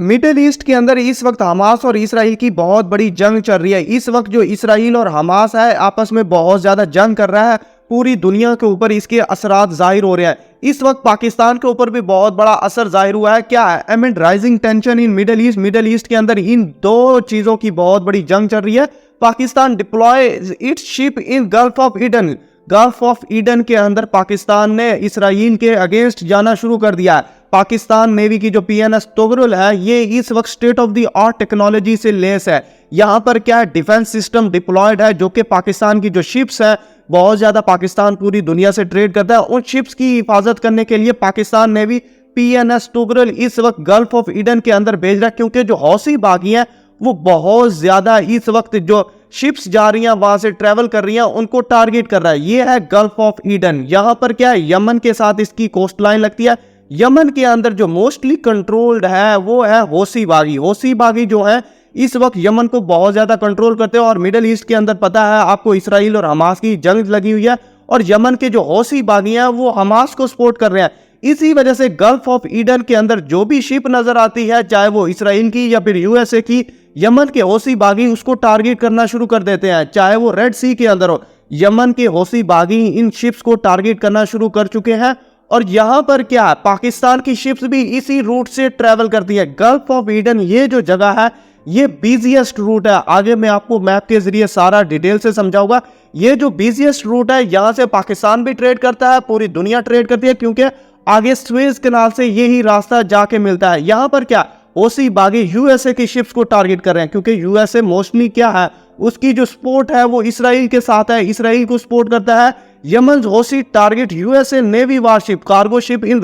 Middle east के अंदर इस वक्त हमास और इसराइल की बहुत बड़ी जंग चल रही है। इस वक्त जो इसराइल और हमास है आपस में बहुत ज्यादा जंग कर रहा है। पूरी दुनिया के ऊपर इसके असरात जाहिर हो रहे हैं। इस वक्त पाकिस्तान के ऊपर भी बहुत बड़ा असर जाहिर हुआ है। क्या है? एमिड rising tension in middle east के अंदर इन दो चीजों की बहुत बड़ी जंग चल रही है। Pakistan deploy it's ship in gulf of Eden के अंदर पाकिस्तान ने इसराइल के अगेंस्ट जाना शुरू कर दिया है। पाकिस्तान नेवी की जो PNS तोगरुल है ये इस वक्त state of the art technology से लेस है। यहाँ पर क्या है? डिफेंस सिस्टम डिप्लॉयड है जो कि पाकिस्तान की जो शिप्स है बहुत ज्यादा पाकिस्तान पूरी दुनिया से ट्रेड करता है। उन शिप्स की हिफाजत करने के लिए पाकिस्तान नेवी PNS तोगरुल इस वक्त गल्फ ऑफ ईडन के अंदर भेज रहा है, क्योंकि जो हौसी बागी है वो बहुत ज्यादा इस वक्त जो शिप्स जा रही हैं वहां से ट्रेवल कर रही हैं उनको टारगेट कर रहा है। ये है गल्फ ऑफ ईडन। यहाँ पर क्या है? यमन के साथ इसकी कोस्ट लाइन लगती है। यमन के अंदर जो मोस्टली कंट्रोल्ड है वो है हौसी बागी जो है इस वक्त यमन को बहुत ज्यादा कंट्रोल करते हैं। और मिडिल ईस्ट के अंदर पता है आपको इसराइल और हमास की जंग लगी हुई है और यमन के जो हौसी बागी हैं वो हमास को सपोर्ट कर रहे हैं। इसी वजह से गल्फ ऑफ ईडन के अंदर जो भी शिप नजर आती है चाहे वो इसराइल की या फिर USA की, यमन के हौसी बागी उसको टारगेट करना शुरू कर देते हैं। चाहे वो रेड सी के अंदर हो, यमन के हौसी बागी इन शिप्स को टारगेट करना शुरू कर चुके हैं। और यहां पर क्या है? पाकिस्तान की शिप्स भी इसी रूट से ट्रेवल करती है। गल्फ ऑफ ईडन ये जो जगह है ये बिजिएस्ट रूट है। आगे मैं आपको मैप के जरिए सारा डिटेल से समझाऊंगा। ये जो बिजिएस्ट रूट है यहां से पाकिस्तान भी ट्रेड करता है, पूरी दुनिया ट्रेड करती है, क्योंकि आगे स्वेज कैनाल से यही रास्ता जाके मिलता है। यहां पर क्या हौसी बागी USA की शिप्स को टारगेट कर रहे हैं, क्योंकि USA मोस्टली क्या है उसकी जो सपोर्ट है वो इसराइल के साथ है, इसराइल को सपोर्ट करता है। Yemen Houthi target USA navy warship cargo ship in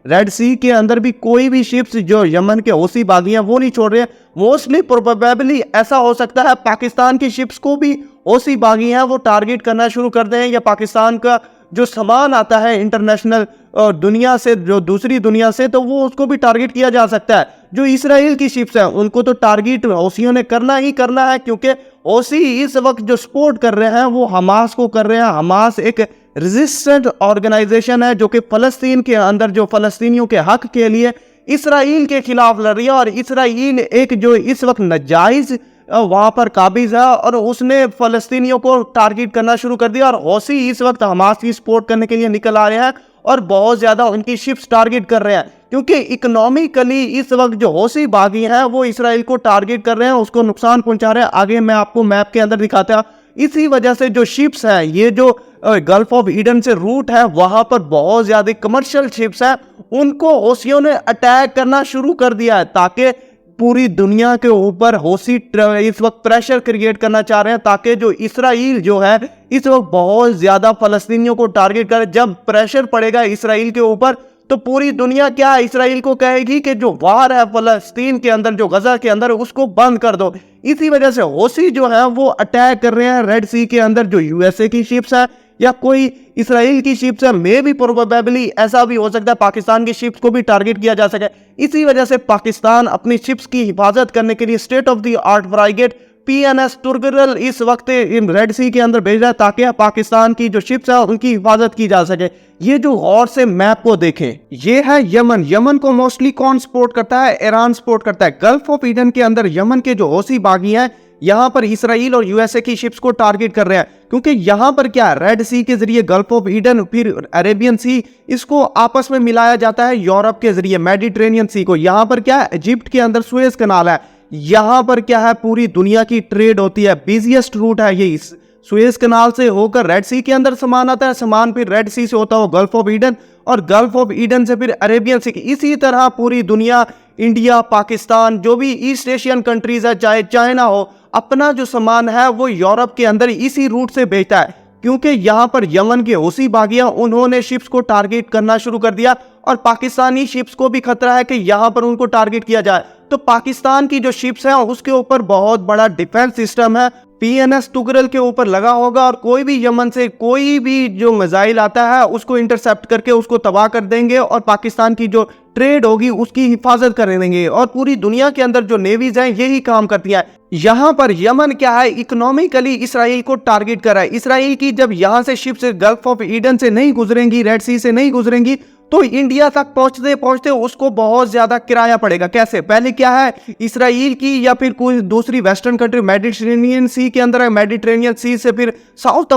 Red Sea के अंदर भी कोई भी शिप्स जो यमन के हौसी बागी हैं वो नहीं छोड़ रहे हैं। मोस्टली प्रोबेबली ऐसा हो सकता है पाकिस्तान की शिप्स को भी हौसी बागी हैं वो टारगेट करना शुरू कर दें, या पाकिस्तान का जो सामान आता है इंटरनेशनल दुनिया से, जो दूसरी दुनिया से, तो वो उसको भी टारगेट किया जा सकता है। जो इसराइल की शिप्स हैं उनको तो टारगेट हौसियों ने करना ही करना है, क्योंकि हौसी इस वक्त जो सपोर्ट कर रहे हैं वो हमास को कर रहे हैं। हमास एक रेजिस्टेंट ऑर्गेनाइजेशन है जो कि फलस्तीन के अंदर जो फलस्तीनियों के हक के लिए इसराइल के खिलाफ लड़ रही है। और इसराइल एक जो इस वक्त नाजायज वहां पर काबिज है और उसने फलस्तीनियों को टारगेट करना शुरू कर दिया। और हौसी इस वक्त हमास की सपोर्ट करने के लिए निकल आ रहे हैं और बहुत ज्यादा उनकी शिप्स टारगेट कर रहे हैं, क्योंकि इकोनॉमिकली इस वक्त जो हौसी बागी हैं वो इसराइल को टारगेट कर रहे हैं, उसको नुकसान पहुंचा रहे हैं। आगे मैं आपको मैप के अंदर दिखाता हूं। इसी वजह से जो शिप्स हैं ये जो गल्फ ऑफ ईडन से रूट है वहां पर बहुत ज्यादा कमर्शियल शिप्स हैं, उनको हौसियों ने अटैक करना शुरू कर दिया है, ताकि पूरी दुनिया के ऊपर हौसी इस वक्त प्रेशर क्रिएट करना चाह रहे हैं, ताकि जो इसराइल जो है इस वक्त बहुत ज्यादा फलस्तीनियों को टारगेट करे। जब प्रेशर पड़ेगा इसराइल के ऊपर तो पूरी दुनिया क्या इसराइल को कहेगी कि जो वार है फलस्तीन के अंदर, जो गजा के अंदर, उसको बंद कर दो। इसी वजह से हौसी जो है वो अटैक कर रहे हैं रेड सी के अंदर जो USA की शिप्स है या कोई इसराइल की शिप्स है। मे भी प्रोबेबली ऐसा भी हो सकता है पाकिस्तान की शिप्स को भी टारगेट किया जा सके। इसी वजह से पाकिस्तान अपनी शिप्स की हिफाजत करने के लिए state of the art frigate PNS Tughril इस वक्त इन रेड सी के अंदर भेज रहा है, ताकि पाकिस्तान की जो शिप्स है उनकी हिफाजत की जा सके। ये जो गौर से मैप को देखें, ये है यमन को मोस्टली कौन सपोर्ट करता है? ईरान सपोर्ट करता है। गल्फ ऑफ ईडन के अंदर यमन के जो हौसी बागी हैं यहाँ पर इसराइल और USA की शिप्स को टारगेट कर रहे हैं, क्योंकि यहाँ पर क्या रेड सी के जरिए गल्फ ऑफ ईडन फिर अरेबियन सी इसको आपस में मिलाया जाता है यूरोप के जरिए मेडिटेरेनियन सी को। यहाँ पर क्या इजिप्ट के अंदर सुएज कैनाल है, यहाँ पर क्या है पूरी दुनिया की ट्रेड होती है। बिजिएस्ट रूट है ये। सुएज कैनाल से होकर रेड सी के अंदर सामान आता है, सामान फिर रेड सी से होता है गल्फ ऑफ ईडन और गल्फ ऑफ ईडन से फिर अरेबियन सी। इसी तरह पूरी दुनिया, इंडिया, पाकिस्तान, जो भी ईस्ट एशियन कंट्रीज है, चाहे चाइना हो, अपना जो सामान है वो यूरोप के अंदर इसी रूट से भेजता है, क्योंकि यहाँ पर यमन के हौसी बागियां उन्होंने शिप्स को टारगेट करना शुरू कर दिया और पाकिस्तानी शिप्स को भी खतरा है कि यहाँ पर उनको टारगेट किया जाए। तो पाकिस्तान की जो शिप्स हैं उसके ऊपर बहुत बड़ा डिफेंस सिस्टम है, PNS तुगरल के ऊपर लगा होगा और कोई भी यमन से कोई भी जो मिसाइल आता है उसको इंटरसेप्ट करके उसको तबाह कर देंगे और पाकिस्तान की जो ट्रेड होगी उसकी हिफाजत कर देंगे। और पूरी दुनिया के अंदर जो नेवीज हैं यही काम करती हैं। यहाँ पर यमन क्या है इकोनॉमिकली इसराइल को टारगेट कर रहा है। इसराइल की जब यहाँ से शिप्स गल्फ ऑफ ईडन से नहीं गुजरेंगी, रेड सी से नहीं गुजरेंगी, तो इंडिया तक पहुंचते पहुंचते उसको बहुत ज्यादा किराया पड़ेगा। कैसे? पहले क्या है, इसराइल की या फिर कोई दूसरी वेस्टर्न कंट्री मेडिटेरेनियन सी के अंदर है, मेडिटेरेनियन सी से फिर साउथ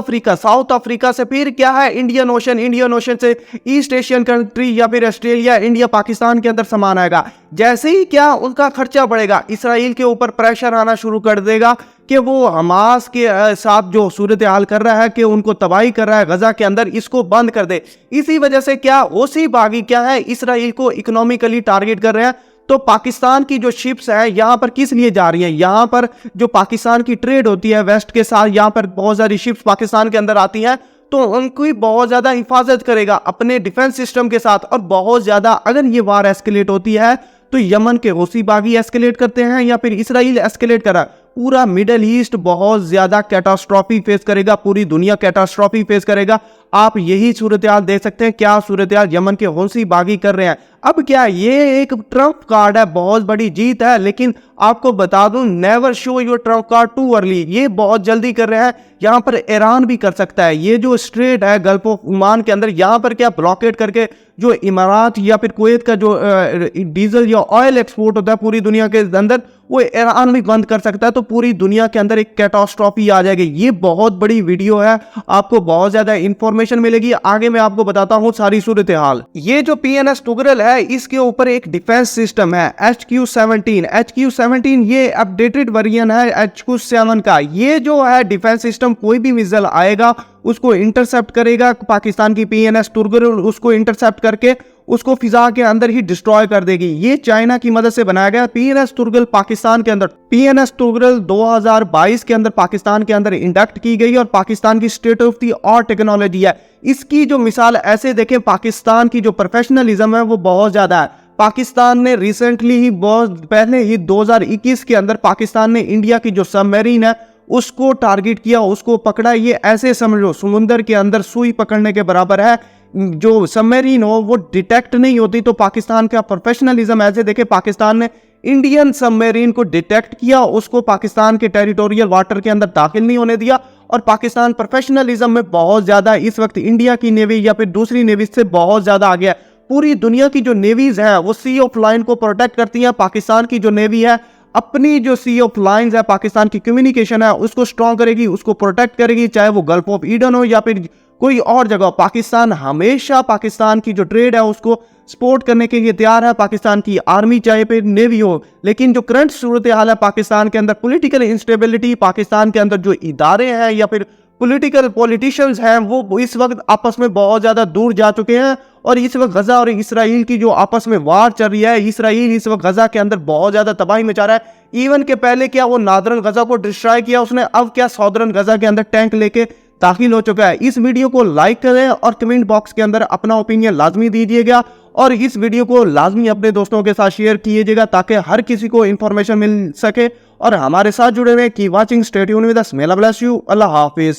अफ्रीका से फिर क्या है इंडियन ओशन से ईस्ट एशियन कंट्री या फिर ऑस्ट्रेलिया, इंडिया, पाकिस्तान के अंदर सामान आएगा। जैसे ही क्या उनका खर्चा बढ़ेगा, इसराइल के ऊपर प्रेशर आना शुरू कर देगा कि वो हमास के साथ जो सूरत हाल कर रहा है, कि उनको तबाही कर रहा है गजा के अंदर, इसको बंद कर दे। इसी वजह से क्या उसी बागी क्या है इसराइल को इकोनॉमिकली टारगेट कर रहे हैं। तो पाकिस्तान की जो शिप्स है यहाँ पर किस लिए जा रही हैं, यहाँ पर जो पाकिस्तान की ट्रेड होती है वेस्ट के साथ, यहाँ पर बहुत सारी शिप्स पाकिस्तान के अंदर आती हैं, तो उनकी बहुत ज्यादा हिफाजत करेगा अपने डिफेंस सिस्टम के साथ। और बहुत ज्यादा अगर ये वार एस्केलेट होती है तो यमन के हूसी बागी एस्केलेट करते हैं या फिर इसराइल एस्केलेट करा, पूरा मिडल ईस्ट बहुत ज्यादा कैटास्ट्रॉफी फेस करेगा, पूरी दुनिया कैटास्ट्रॉफी फेस करेगा। आप यही सूरत हाल देख सकते हैं, क्या सूरत हाल यमन के हूसी बागी कर रहे हैं। अब क्या ये एक ट्रम्प कार्ड है, बहुत बड़ी जीत है, लेकिन आपको बता दूं never show your Trump card too early, ये बहुत जल्दी कर रहे हैं। यहाँ पर ईरान भी कर सकता है, ये जो स्ट्रेट है गल्फ ऑफ ओमान के अंदर, यहाँ पर क्या ब्लॉकेट करके जो इमारात या फिर कुवैत का जो डीजल या ऑयल एक्सपोर्ट होता है पूरी दुनिया के अंदर, वो ईरान भी बंद कर सकता है। तो पूरी दुनिया के अंदर एक कैटास्ट्रॉफी आ जाएगी। ये बहुत बड़ी वीडियो है, आपको बहुत ज्यादा इंफॉर्मेशन मिलेगी। आगे मैं आपको बताता हूँ सारी सूरत हाल। ये जो PNS टुगरल है, इसके ऊपर एक डिफेंस सिस्टम है HQ-17 ये अपडेटेड वर्जन है HQ-7 का। ये जो है डिफेंस सिस्टम कोई भी मिसाइल आएगा उसको इंटरसेप्ट करेगा। पाकिस्तान की PNS टुगरल उसको इंटरसेप्ट करके उसको फिजा के अंदर ही डिस्ट्रॉय कर देगी। ये चाइना की मदद से बनाया गया PNS टुगरल पाकिस्तान के अंदर। PNS टुगरल 2022 के अंदर पाकिस्तान के अंदर इंडक्ट की गई और पाकिस्तान की state of the art technology है। इसकी जो मिसाल ऐसे देखें, पाकिस्तान की जो प्रोफेशनलिज्म है वो बहुत ज्यादा है। पाकिस्तान ने रिसेंटली ही बहुत पहले ही 2021 के अंदर पाकिस्तान ने इंडिया की जो सबमरीन है उसको टारगेट किया, उसको पकड़ा। ये ऐसे समझो समुद्र के अंदर सुई पकड़ने के बराबर है। जो सबमरीन हो वो डिटेक्ट नहीं होती। तो पाकिस्तान का प्रोफेशनलिज्म ऐसे देखे, पाकिस्तान ने इंडियन सबमरीन को डिटेक्ट किया, उसको पाकिस्तान के टेरिटोरियल वाटर के अंदर दाखिल नहीं होने दिया। और पाकिस्तान प्रोफेशनलिज्म में बहुत ज्यादा इस वक्त इंडिया की नेवी या फिर दूसरी नेवी से बहुत ज्यादा आ गया। पूरी दुनिया की जो नेवीज है वो सी ऑफ लाइन को प्रोटेक्ट करती हैं। पाकिस्तान की जो नेवी है अपनी जो सी ऑफ लाइन्स है, पाकिस्तान की कम्युनिकेशन है उसको स्ट्रॉन्ग करेगी, उसको प्रोटेक्ट करेगी, चाहे वो गल्फ ऑफ ईडन हो या फिर कोई और जगह। पाकिस्तान हमेशा पाकिस्तान की जो ट्रेड है उसको सपोर्ट करने के लिए तैयार है, पाकिस्तान की आर्मी चाहे फिर नेवी हो। लेकिन जो करंट सूरत हाल है पाकिस्तान के अंदर, पॉलिटिकल इंस्टेबिलिटी, पाकिस्तान के अंदर जो इदारे हैं या फिर पॉलिटिशियंस हैं वो इस वक्त आपस में बहुत ज्यादा दूर जा चुके हैं। और इस वक्त गजा और इसराइल की जो आपस में वार चल रही है, इसराइल इस वक्त गजा के अंदर बहुत ज्यादा तबाही मचा रहा है। इवन के पहले क्या वो नादरन गजा को डिस्ट्रॉय किया उसने, अब क्या सौदरन गजा के अंदर टैंक लेके दाखिल हो चुका है। इस वीडियो को लाइक करें और कमेंट बॉक्स के अंदर अपना ओपिनियन लाजमी दीजिएगा और इस वीडियो को लाजमी अपने दोस्तों के साथ शेयर कीजिएगा ताकि हर किसी को इंफॉर्मेशन मिल सके। और हमारे साथ जुड़े हुए की watching, stay tuned with us. may Allah bless you। Allah Hafiz.